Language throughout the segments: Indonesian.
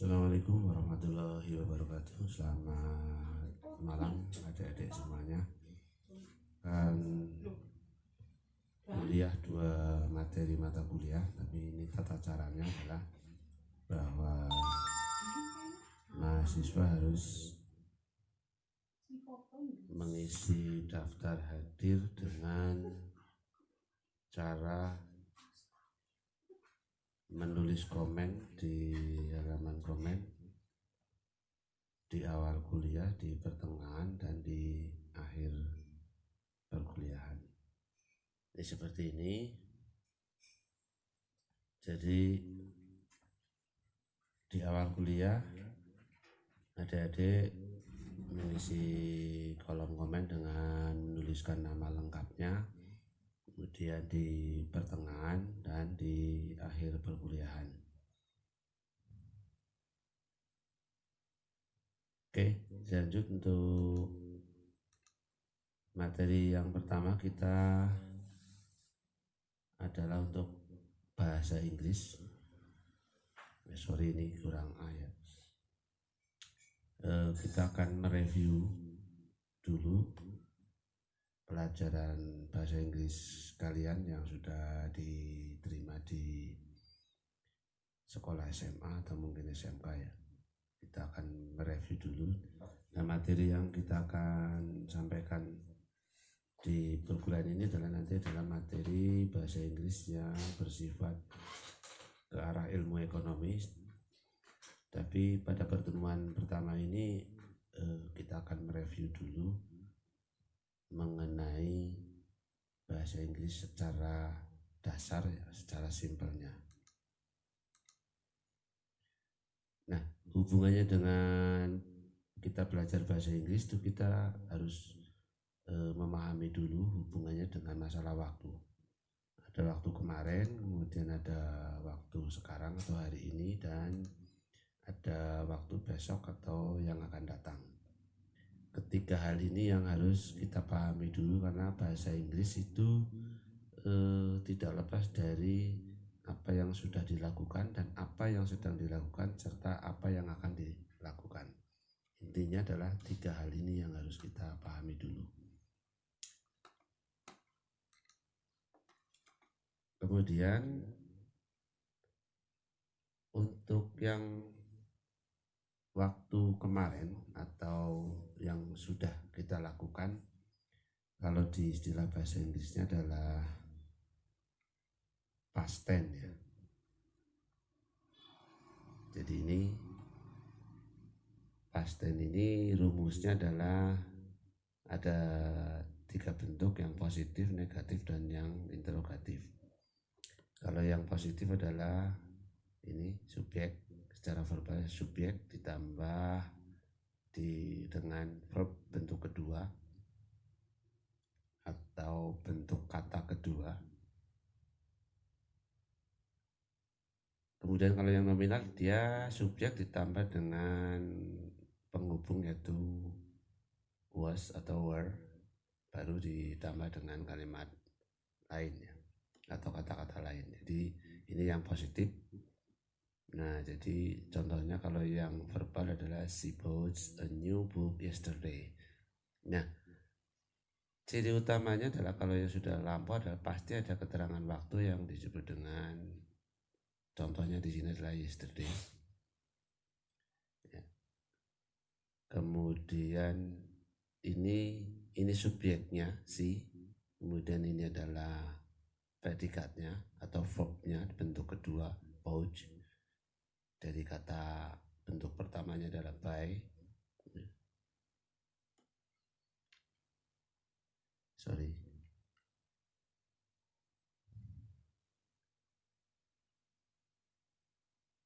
Assalamualaikum warahmatullahi wabarakatuh. Selamat malam adik-adik semuanya. Kan kuliah dua materi mata kuliah, tapi ini tata caranya adalah bahwa mahasiswa harus mengisi daftar hadir dengan cara menulis komen di halaman komen di awal kuliah, di pertengahan, dan di akhir perkuliahan. Ini seperti ini. Jadi di awal kuliah adik-adik mengisi kolom komen dengan menuliskan nama lengkapnya, kemudian di pertengahan dan di akhir perkuliahan. Oke, lanjut untuk materi yang pertama kita adalah untuk bahasa Inggris. Sorry, ini kurang ayat. Kita akan mereview dulu pelajaran bahasa Inggris kalian yang sudah diterima di sekolah SMA atau mungkin SMK ya. Kita akan mereview dulu. Nah, materi yang kita akan sampaikan di perkuliahan ini adalah materi bahasa Inggris yang bersifat ke arah ilmu ekonomi. Tapi pada pertemuan pertama ini kita akan mereview dulu mengenai bahasa Inggris secara dasar ya, secara simpelnya. Nah, hubungannya dengan kita belajar bahasa Inggris itu kita harus memahami dulu hubungannya dengan masalah waktu. Ada waktu kemarin, kemudian ada waktu sekarang atau hari ini, dan ada waktu besok atau yang akan datang. Ketiga hal ini yang harus kita pahami dulu, karena bahasa Inggris itu tidak lepas dari apa yang sudah dilakukan dan apa yang sedang dilakukan serta apa yang akan dilakukan. Intinya adalah tiga hal ini yang harus kita pahami dulu. Kemudian untuk yang waktu kemarin atau yang sudah kita lakukan, kalau di istilah bahasa Inggrisnya adalah past tense ya. Jadi ini past tense ini rumusnya adalah ada tiga bentuk, yang positif, negatif, dan yang interrogatif. Kalau yang positif adalah ini subjek, secara verbal subjek ditambah dengan verb bentuk kedua atau bentuk kata kedua. Kemudian kalau yang nominal dia subjek ditambah dengan penghubung yaitu was atau were, baru ditambah dengan kalimat lain ya, atau kata-kata lain. Jadi ini yang positif. Nah, jadi contohnya kalau yang verbal adalah she bought a new book yesterday. Nah, ciri utamanya adalah kalau yang sudah lampau adalah pasti ada keterangan waktu yang disebut dengan, contohnya di sini adalah yesterday. Ya. Kemudian ini subjeknya si, kemudian ini adalah predikatnya atau verbnya bentuk kedua bought, dari kata bentuk pertamanya adalah buy.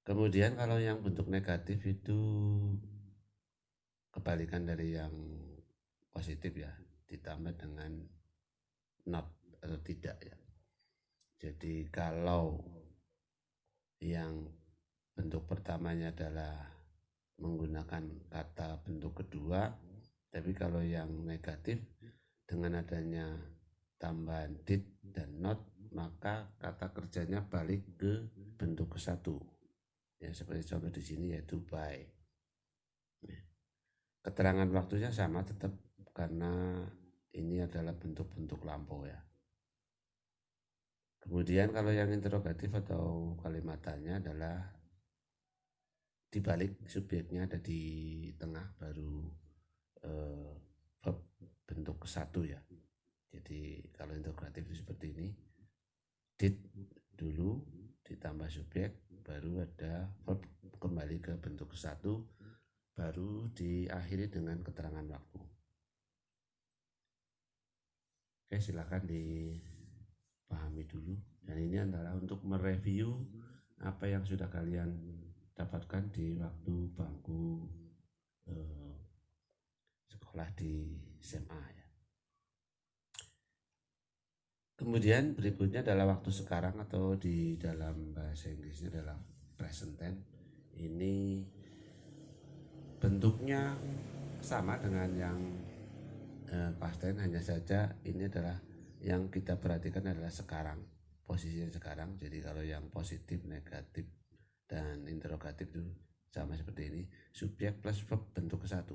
Kemudian kalau yang bentuk negatif itu kebalikan dari yang positif ya, ditambah dengan not atau tidak ya. Jadi kalau yang bentuk pertamanya adalah menggunakan kata bentuk kedua, tapi kalau yang negatif dengan adanya tambahan did dan not, maka kata kerjanya balik ke bentuk ke satu Ya, seperti contoh di sini yaitu by. Keterangan waktunya sama tetap karena ini adalah bentuk-bentuk lampau ya. Kemudian kalau yang interrogatif atau kalimat tanya adalah dibalik, subjeknya ada di tengah, baru verb bentuk ke-1 ya. Jadi kalau interrogatif itu seperti ini, did dulu ditambah subjek, baru ada verb kembali ke bentuk ke-1, baru diakhiri dengan keterangan waktu. Oke, silakan dipahami dulu. Dan ini adalah untuk mereview apa yang sudah kalian dapatkan di waktu bangku sekolah di SMA ya. Kemudian berikutnya adalah waktu sekarang, atau di dalam bahasa Inggrisnya adalah present tense. Ini bentuknya sama dengan yang past tense, hanya saja ini adalah yang kita perhatikan adalah sekarang, posisinya sekarang. Jadi kalau yang positif, negatif, dan interrogatif itu sama seperti ini, subjek plus verb bentuk ke-1.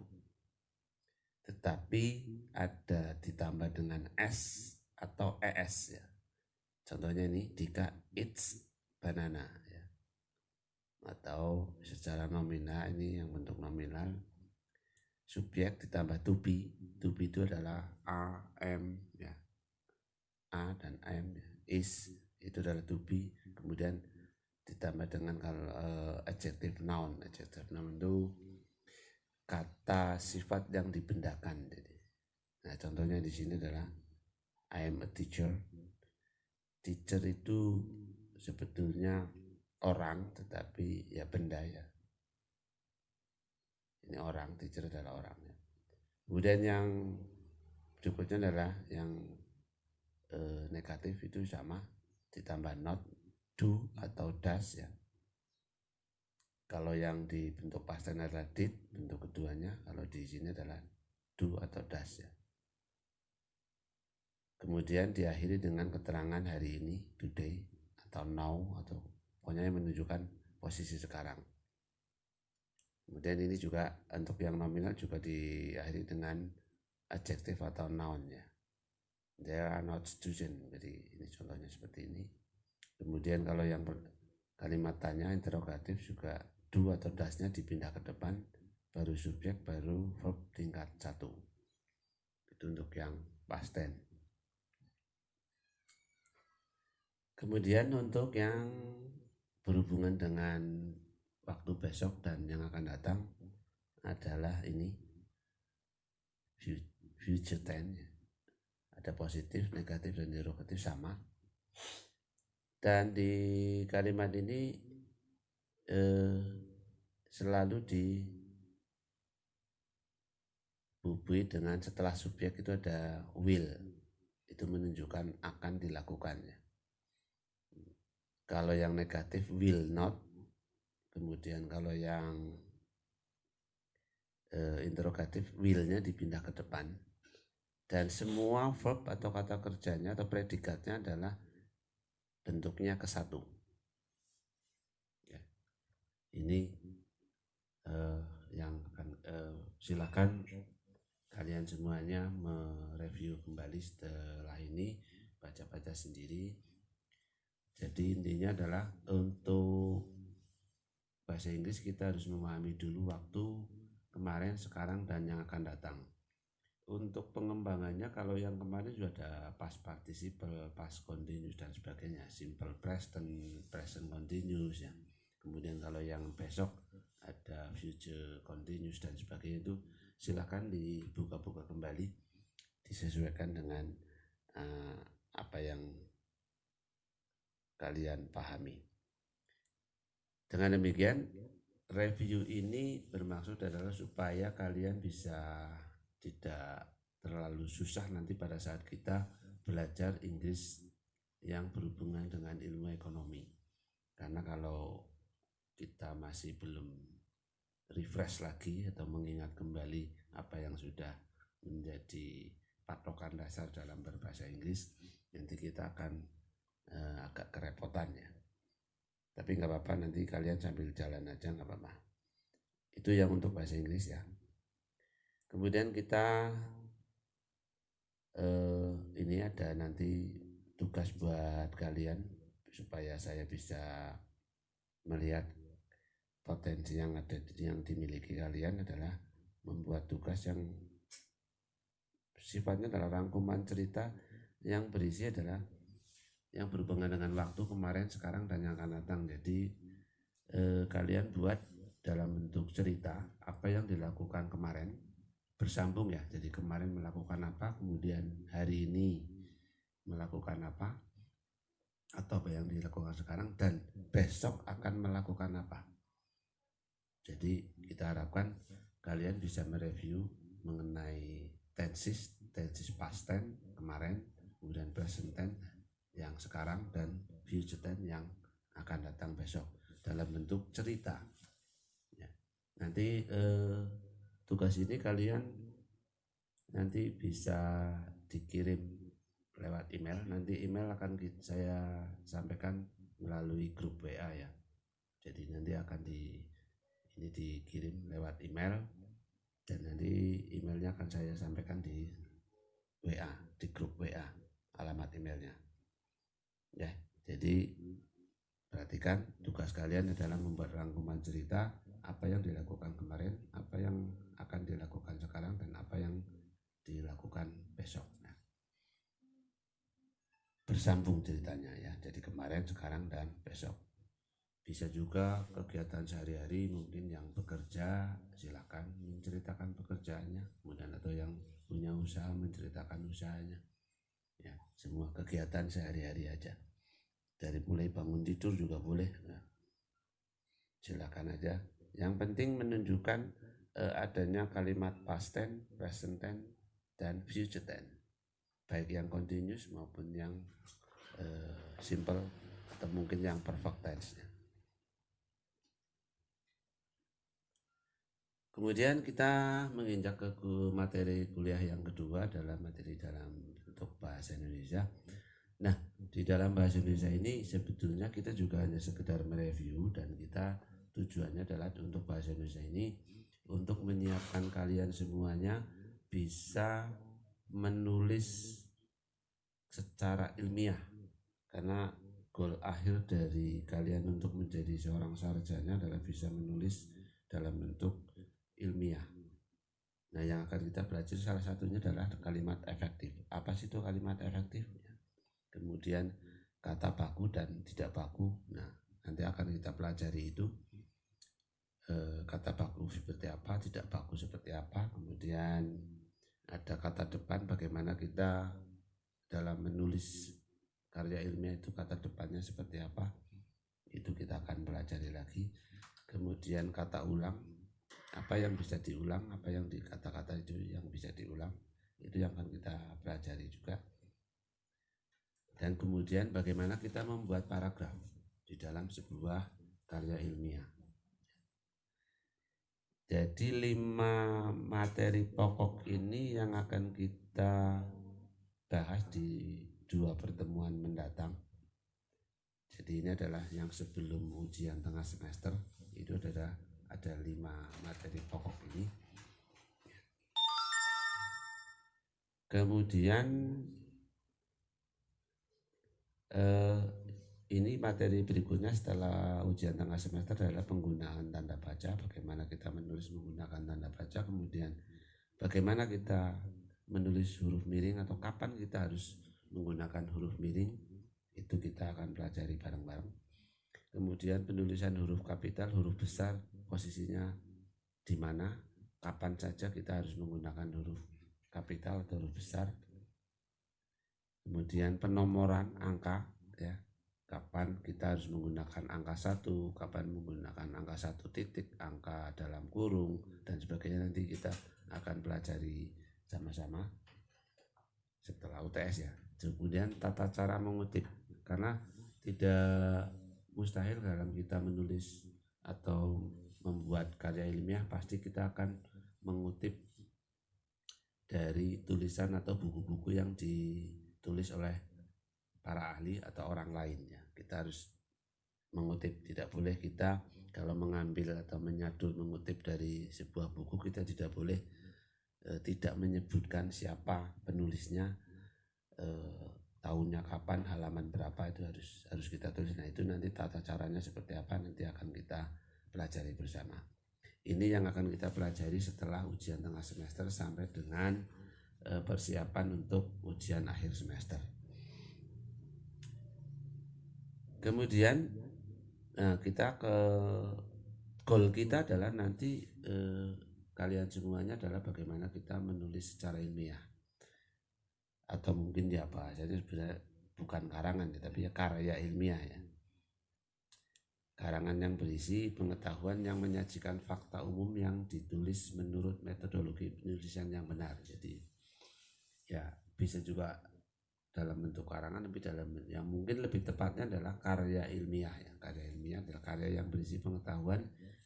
Tetapi ada ditambah dengan s atau es ya. Contohnya ini, Dika eats banana ya. Atau secara nominal, ini yang bentuk nominal, subjek ditambah to be itu adalah are, am ya. A dan am ya. Is itu adalah to be, kemudian ditambah dengan kalau adjective noun itu kata sifat yang dibendakan. Jadi, nah contohnya di sini adalah I am a teacher. Teacher itu sebetulnya orang, tetapi ya benda ya. Ini orang, teacher adalah orang ya. Kemudian yang berikutnya adalah yang negatif, itu sama, ditambah not, do atau does ya. Kalau yang di bentuk past tense adalah did, bentuk keduanya. Kalau di sini adalah do atau does ya. Kemudian diakhiri dengan keterangan hari ini, today, atau now, atau pokoknya yang menunjukkan posisi sekarang. Kemudian ini juga untuk yang nominal juga diakhiri dengan adjective atau noun ya. There are not students. Jadi ini contohnya seperti ini. Kemudian kalau yang kalimat tanya interrogatif juga do atau does-nya dipindah ke depan, baru subjek, baru verb tingkat 1. Itu untuk yang past tense. Kemudian untuk yang berhubungan dengan waktu besok dan yang akan datang adalah ini future tense. Ada positif, negatif, dan interrogatif sama. Dan di kalimat ini selalu dibubui dengan setelah subjek itu ada will. Itu menunjukkan akan dilakukannya. Kalau yang negatif will not. Kemudian kalau yang interrogatif will-nya dipindah ke depan. Dan semua verb atau kata kerjanya atau predikatnya adalah bentuknya ke-1 ya. Ini yang akan silakan kalian semuanya mereview kembali setelah ini, baca-baca sendiri. Jadi intinya adalah untuk bahasa Inggris kita harus memahami dulu waktu kemarin, sekarang, dan yang akan datang. Untuk pengembangannya, kalau yang kemarin sudah ada past participle, past continuous, dan sebagainya, simple present, present continuous ya. Kemudian kalau yang besok ada future continuous dan sebagainya, itu silahkan dibuka-buka kembali, disesuaikan dengan apa yang kalian pahami. Dengan demikian, review ini bermaksud adalah supaya kalian bisa tidak terlalu susah nanti pada saat kita belajar Inggris yang berhubungan dengan ilmu ekonomi. Karena kalau kita masih belum refresh lagi atau mengingat kembali apa yang sudah menjadi patokan dasar dalam berbahasa Inggris, nanti kita akan agak kerepotan ya. Tapi nggak apa-apa, nanti kalian sambil jalan aja nggak apa-apa. Itu yang untuk bahasa Inggris ya. Kemudian kita ini ada nanti tugas buat kalian supaya saya bisa melihat potensi yang ada yang dimiliki kalian adalah membuat tugas yang sifatnya adalah rangkuman cerita yang berisi adalah yang berhubungan dengan waktu kemarin, sekarang, dan yang akan datang. Jadi kalian buat dalam bentuk cerita apa yang dilakukan kemarin, bersambung ya. Jadi kemarin melakukan apa, kemudian hari ini melakukan apa, atau apa yang dilakukan sekarang, dan besok akan melakukan apa. Jadi kita harapkan kalian bisa mereview mengenai tenses past tense kemarin, kemudian present tense yang sekarang, dan future tense yang akan datang besok dalam bentuk cerita ya. Nanti tugas ini kalian nanti bisa dikirim lewat email. Nanti email akan saya sampaikan melalui grup WA ya. Jadi nanti akan ini dikirim lewat email, dan nanti emailnya akan saya sampaikan di WA, di grup WA, alamat emailnya ya. Jadi perhatikan, tugas kalian adalah membuat rangkuman cerita apa yang dilakukan kemarin, apa yang akan dilakukan sekarang, dan apa yang dilakukan besok. Nah, bersambung ceritanya ya. Jadi kemarin, sekarang, dan besok. Bisa juga kegiatan sehari-hari, mungkin yang bekerja silakan menceritakan pekerjaannya, kemudian atau yang punya usaha menceritakan usahanya ya. Semua kegiatan sehari-hari aja, dari mulai bangun tidur juga boleh ya. Silakan aja, yang penting menunjukkan adanya kalimat past tense, present tense, dan future tense, baik yang continuous maupun yang simple atau mungkin yang perfect tense ya. Kemudian kita menginjak ke materi kuliah yang kedua, adalah materi dalam bentuk bahasa Indonesia. Nah, di dalam bahasa Indonesia ini sebetulnya kita juga hanya sekedar mereview, dan kita tujuannya adalah untuk bahasa Indonesia ini untuk menyiapkan kalian semuanya bisa menulis secara ilmiah. Karena goal akhir dari kalian untuk menjadi seorang sarjana adalah bisa menulis dalam bentuk ilmiah. Nah, yang akan kita belajar salah satunya adalah kalimat efektif. Apa sih itu kalimat efektif? Kemudian kata baku dan tidak baku. Nah, nanti akan kita pelajari itu, kata baku seperti apa, tidak baku seperti apa. Kemudian ada kata depan, bagaimana kita dalam menulis karya ilmiah itu kata depannya seperti apa. Itu kita akan pelajari lagi. Kemudian kata ulang, apa yang bisa diulang, apa yang di kata-kata itu yang bisa diulang, itu yang akan kita pelajari juga. Dan kemudian bagaimana kita membuat paragraf di dalam sebuah karya ilmiah. Jadi 5 materi pokok ini yang akan kita bahas di 2 pertemuan mendatang. Jadi ini adalah yang sebelum ujian tengah semester. Itu adalah ada 5 materi pokok ini. Kemudian ini materi berikutnya setelah ujian tengah semester adalah penggunaan tanda baca. Bagaimana kita menulis menggunakan tanda baca. Kemudian bagaimana kita menulis huruf miring, atau kapan kita harus menggunakan huruf miring. Itu kita akan pelajari bareng-bareng. Kemudian penulisan huruf kapital, huruf besar, posisinya di mana, kapan saja kita harus menggunakan huruf kapital atau huruf besar. Kemudian penomoran angka ya, kapan kita harus menggunakan angka 1, kapan menggunakan angka 1 titik, angka dalam kurung, dan sebagainya. Nanti kita akan pelajari sama-sama setelah UTS ya. Kemudian tata cara mengutip, karena tidak mustahil dalam kita menulis atau membuat karya ilmiah pasti kita akan mengutip dari tulisan atau buku-buku yang ditulis oleh para ahli atau orang lain ya. Kita harus mengutip. Tidak boleh kita kalau mengambil atau menyadul mengutip dari sebuah buku, kita tidak boleh tidak menyebutkan siapa penulisnya, tahunnya kapan, halaman berapa, itu harus kita tulis. Nah itu nanti tata caranya seperti apa nanti akan kita pelajari bersama. Ini yang akan kita pelajari setelah ujian tengah semester sampai dengan persiapan untuk ujian akhir semester. Kemudian kita ke goal kita adalah nanti kalian semuanya adalah bagaimana kita menulis secara ilmiah, atau mungkin ya bahasanya sebenarnya bukan karangan tapi ya karya ilmiah ya. Karangan yang berisi pengetahuan yang menyajikan fakta umum yang ditulis menurut metodologi penulisan yang benar. Jadi ya bisa juga dalam bentuk karangan, tapi dalam yang mungkin lebih tepatnya adalah karya ilmiah ya. Karya ilmiah adalah karya yang berisi pengetahuan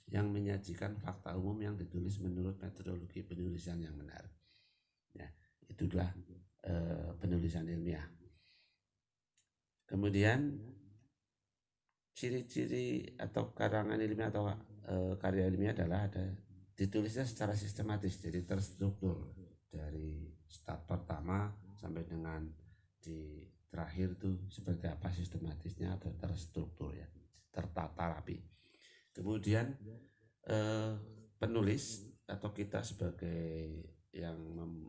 yang menyajikan fakta umum yang ditulis menurut metodologi penulisan yang benar. Ya, itulah penulisan ilmiah. Kemudian ciri-ciri atau karangan ilmiah atau karya ilmiah adalah ada ditulisnya secara sistematis, jadi terstruktur dari start pertama sampai dengan di terakhir tuh seperti apa sistematisnya atau terstruktur ya, tertata rapi. Kemudian penulis atau kita sebagai yang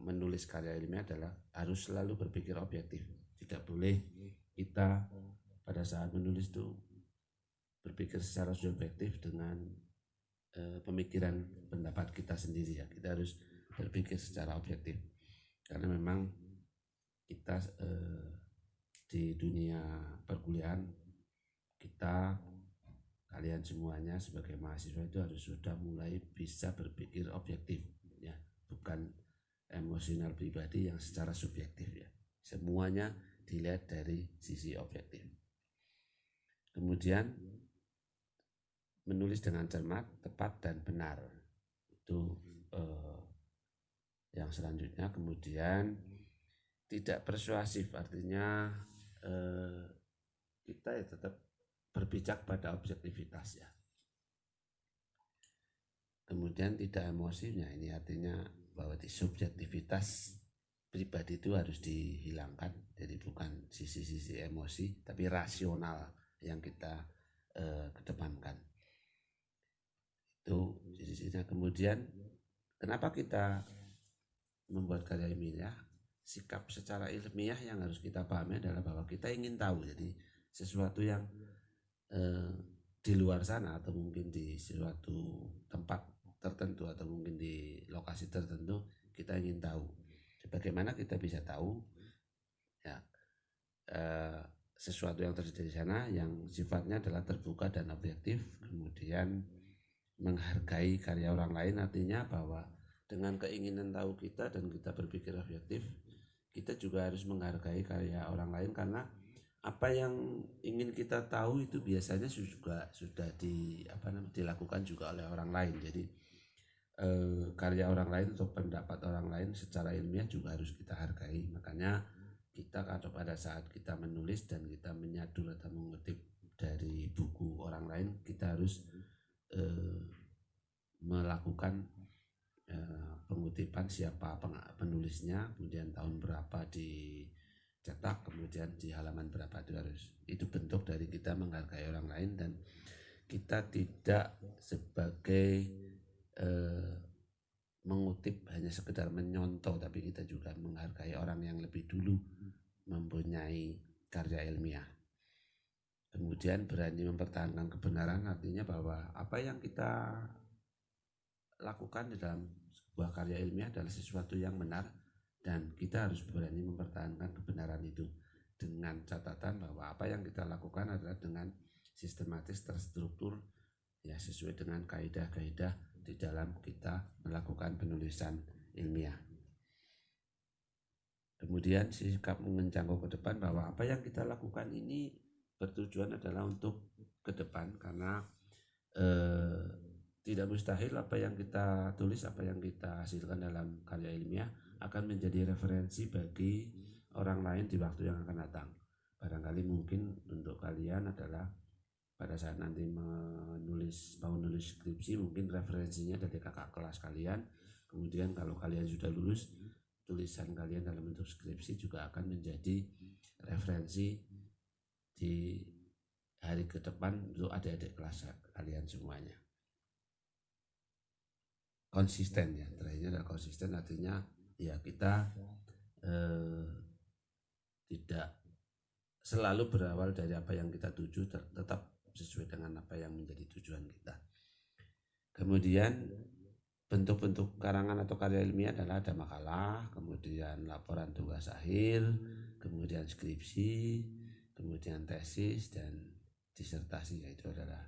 menulis karya ilmiah adalah harus selalu berpikir objektif. Tidak boleh kita pada saat menulis tuh berpikir secara subjektif dengan pemikiran pendapat kita sendiri ya. Kita harus berpikir secara objektif karena memang kita di dunia perkuliahan kita, kalian semuanya sebagai mahasiswa itu harus sudah mulai bisa berpikir objektif ya, bukan emosional pribadi yang secara subjektif ya. Semuanya dilihat dari sisi objektif. Kemudian menulis dengan cermat, tepat dan benar. Itu yang selanjutnya. Kemudian tidak persuasif, artinya kita ya tetap berpijak pada objektivitas ya. Kemudian tidak emosinya, ini artinya bahwa di subjektivitas pribadi itu harus dihilangkan. Jadi bukan sisi-sisi emosi, tapi rasional yang kita kedepankan. Itu sisi-sisinya. Kemudian kenapa kita membuat karya ilmiah? Sikap secara ilmiah yang harus kita pahami adalah bahwa kita ingin tahu. Jadi sesuatu yang di luar sana atau mungkin di suatu tempat tertentu atau mungkin di lokasi tertentu, kita ingin tahu. Bagaimana kita bisa tahu ya sesuatu yang terjadi di sana yang sifatnya adalah terbuka dan objektif. Kemudian menghargai karya orang lain, artinya bahwa dengan keinginan tahu kita dan kita berpikir objektif, kita juga harus menghargai karya orang lain, karena apa yang ingin kita tahu itu biasanya juga sudah dilakukan juga oleh orang lain. Jadi karya orang lain atau pendapat orang lain secara ilmiah juga harus kita hargai. Makanya kita kalau pada saat kita menulis dan kita menyadul atau mengutip dari buku orang lain, kita harus melakukan pengutipan siapa penulisnya, kemudian tahun berapa dicetak, kemudian di halaman berapa. Itu bentuk dari kita menghargai orang lain, dan kita tidak sebagai mengutip hanya sekedar menyontoh, tapi kita juga menghargai orang yang lebih dulu mempunyai karya ilmiah. Kemudian berani mempertahankan kebenaran, artinya bahwa apa yang kita lakukan di dalam sebuah karya ilmiah adalah sesuatu yang benar, dan kita harus berani mempertahankan kebenaran itu dengan catatan bahwa apa yang kita lakukan adalah dengan sistematis, terstruktur ya, sesuai dengan kaidah-kaidah di dalam kita melakukan penulisan ilmiah. Kemudian sikap menjangkau ke depan, bahwa apa yang kita lakukan ini bertujuan adalah untuk ke depan, karena tidak mustahil apa yang kita tulis, apa yang kita hasilkan dalam karya ilmiah akan menjadi referensi bagi orang lain di waktu yang akan datang. Barangkali mungkin untuk kalian adalah pada saat nanti mau nulis skripsi, mungkin referensinya dari kakak kelas kalian. Kemudian kalau kalian sudah lulus, tulisan kalian dalam bentuk skripsi juga akan menjadi referensi di hari ke depan untuk adik-adik kelas kalian semuanya. Konsisten ya, terakhirnya adalah konsisten, artinya ya kita tidak selalu berawal dari apa yang kita tuju, tetap sesuai dengan apa yang menjadi tujuan kita. Kemudian bentuk-bentuk karangan atau karya ilmiah adalah ada makalah, kemudian laporan tugas akhir, kemudian skripsi, kemudian tesis dan disertasi. Itu adalah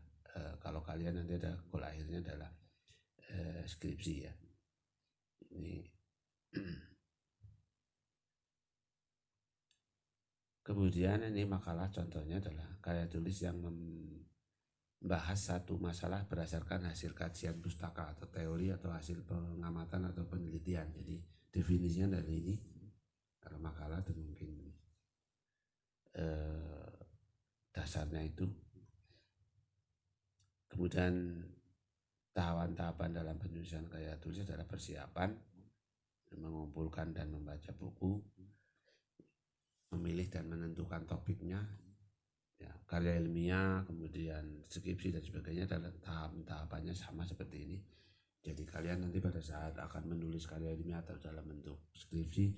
kalau kalian nanti ada goal akhirnya adalah skripsi ya. Ini kemudian ini makalah contohnya adalah karya tulis yang membahas satu masalah berdasarkan hasil kajian pustaka atau teori atau hasil pengamatan atau penelitian. Jadi definisinya dari ini. Kalau makalah itu mungkin dasarnya itu. Kemudian tahapan-tahapan dalam penulisan karya tulis adalah persiapan, mengumpulkan dan membaca buku, memilih dan menentukan topiknya, ya, karya ilmiah, kemudian skripsi dan sebagainya adalah tahapannya sama seperti ini. Jadi kalian nanti pada saat akan menulis karya ilmiah atau dalam bentuk skripsi,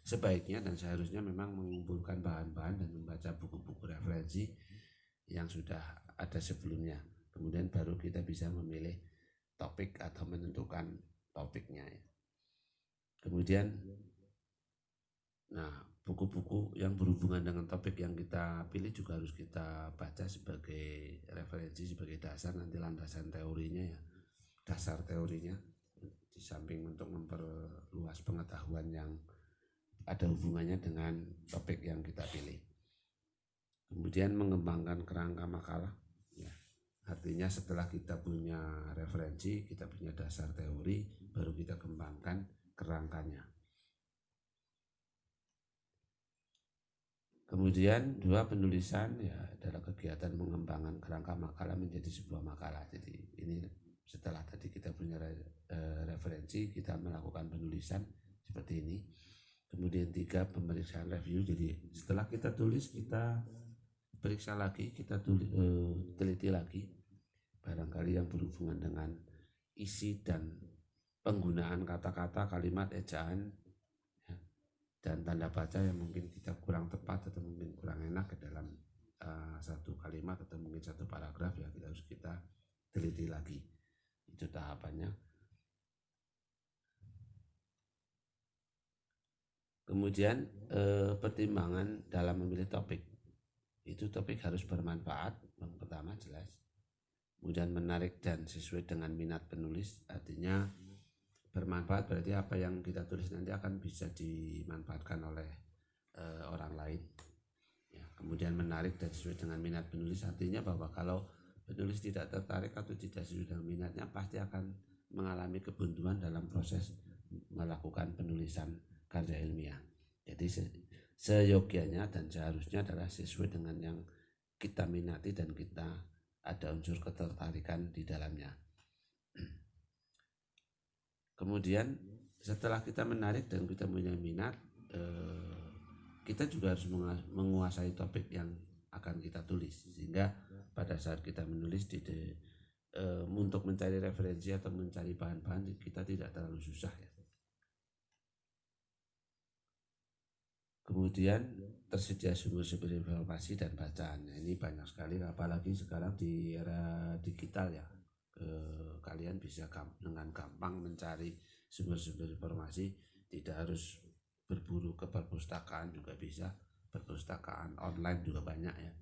sebaiknya dan seharusnya memang mengumpulkan bahan-bahan dan membaca buku-buku referensi yang sudah ada sebelumnya. Kemudian baru kita bisa memilih topik atau menentukan topiknya. Kemudian buku-buku yang berhubungan dengan topik yang kita pilih juga harus kita baca sebagai referensi, sebagai dasar nanti landasan teorinya ya, dasar teorinya, di samping untuk memperluas pengetahuan yang ada hubungannya dengan topik yang kita pilih. Kemudian mengembangkan kerangka makalah ya, artinya setelah kita punya referensi, kita punya dasar teori, baru kita kembangkan kerangkanya. Kemudian dua, penulisan ya adalah kegiatan mengembangkan kerangka makalah menjadi sebuah makalah. Jadi ini setelah tadi kita punya referensi, kita melakukan penulisan seperti ini. Kemudian tiga, pemeriksaan review. Jadi setelah kita tulis, kita periksa lagi, kita teliti lagi barangkali yang berhubungan dengan isi dan penggunaan kata-kata, kalimat, ejaan dan tanda baca yang mungkin kita kurang tepat atau mungkin kurang enak ke dalam satu kalimat atau mungkin satu paragraf, ya harus kita teliti lagi. Itu tahapannya. Kemudian pertimbangan dalam memilih topik. Itu topik harus bermanfaat, yang pertama jelas. Kemudian menarik dan sesuai dengan minat penulis, artinya bermanfaat berarti apa yang kita tulis nanti akan bisa dimanfaatkan oleh orang lain ya. Kemudian menarik dan sesuai dengan minat penulis, artinya bahwa kalau penulis tidak tertarik atau tidak sesuai dengan minatnya, pasti akan mengalami kebuntuan dalam proses melakukan penulisan karya ilmiah. Jadi seyogianya dan seharusnya adalah sesuai dengan yang kita minati dan kita ada unsur ketertarikan di dalamnya. Kemudian setelah kita menarik dan kita punya minat, kita juga harus menguasai topik yang akan kita tulis, sehingga pada saat kita menulis untuk mencari referensi atau mencari bahan-bahan kita tidak terlalu susah ya. Kemudian tersedia sumber-sumber informasi dan bacaan. Ini banyak sekali, apalagi sekarang di era digital ya. Kalian bisa dengan gampang mencari sumber-sumber informasi, tidak harus berburu ke perpustakaan, juga bisa perpustakaan online juga banyak ya.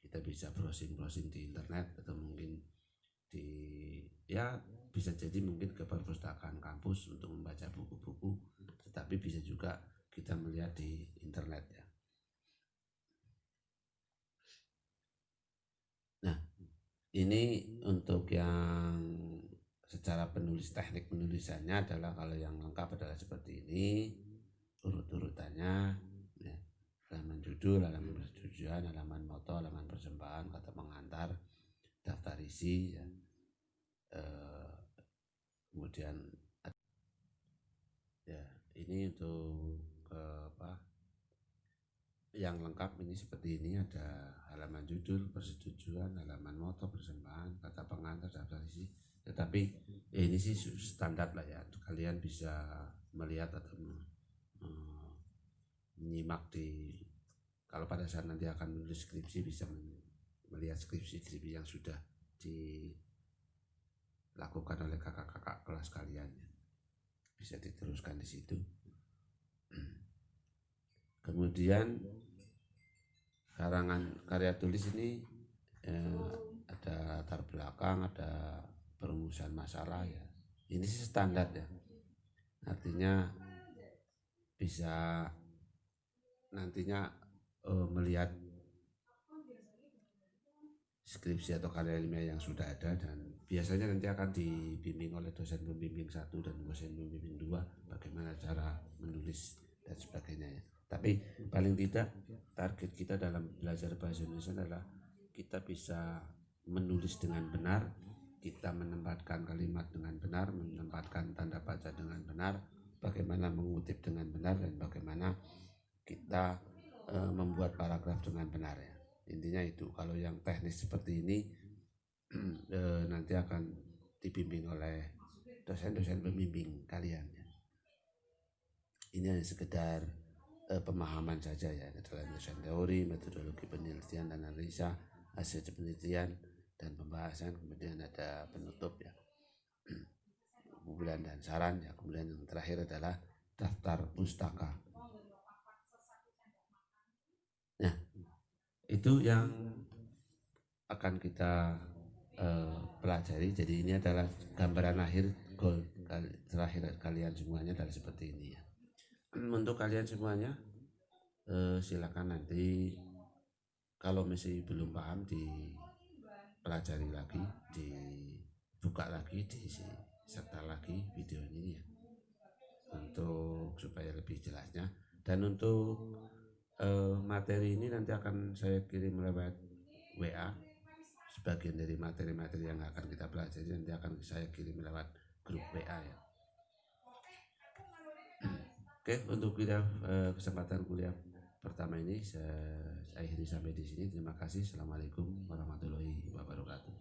Kita bisa browsing di internet atau mungkin bisa jadi mungkin ke perpustakaan kampus untuk membaca buku-buku, tetapi bisa juga kita melihat di internet ya. Nah, ini untuk yang secara teknik penulisannya adalah, kalau yang lengkap adalah seperti ini urut-urutannya ya. halaman judul, halaman persetujuan, halaman moto, halaman persembahan, kata pengantar, daftar isi ya. Kemudian ya ini untuk yang lengkap ini seperti ini, ada halaman judul, persetujuan, halaman moto, persembahan, kata pengantar, daftar isi. Tetapi ini sih standar lah ya, kalian bisa melihat atau menyimak di, kalau pada saat nanti akan menulis skripsi bisa melihat skripsi-skripsi yang sudah dilakukan oleh kakak-kakak kelas kalian ya. Bisa diteruskan di situ. Kemudian karangan karya tulis ini ada latar belakang, ada perumusan masalah ya. Ini sih standar ya. Artinya bisa nantinya melihat skripsi atau karya ilmiah yang sudah ada, dan biasanya nanti akan dibimbing oleh dosen pembimbing 1 dan dosen pembimbing 2 bagaimana cara menulis dan sebagainya ya. Tapi paling tidak target kita dalam belajar bahasa Indonesia adalah kita bisa menulis dengan benar, kita menempatkan kalimat dengan benar, menempatkan tanda baca dengan benar, bagaimana mengutip dengan benar, dan bagaimana kita membuat paragraf dengan benar ya. Intinya itu. Kalau yang teknis seperti ini nanti akan dibimbing oleh dosen-dosen pembimbing kalian ya. Ini hanya sekedar pemahaman saja ya, dalam dosen teori, metodologi penelitian dan analisa, hasil penelitian dan pembahasan, kemudian ada penutup ya, kumpulan dan saran ya, kemudian yang terakhir adalah daftar pustaka. Nah, itu yang akan kita pelajari. Jadi ini adalah gambaran akhir goal terakhir kalian semuanya adalah seperti ini ya. Untuk kalian semuanya silakan nanti kalau masih belum paham dipelajari lagi, dibuka lagi, diserta lagi video ini ya, untuk supaya lebih jelasnya. Dan untuk materi ini nanti akan saya kirim lewat WA. Sebagian dari materi-materi yang akan kita pelajari nanti akan saya kirim lewat grup WA ya. Oke, untuk kesempatan kuliah pertama ini saya akhiri sampai di sini. Terima kasih. Assalamualaikum warahmatullahi wabarakatuh.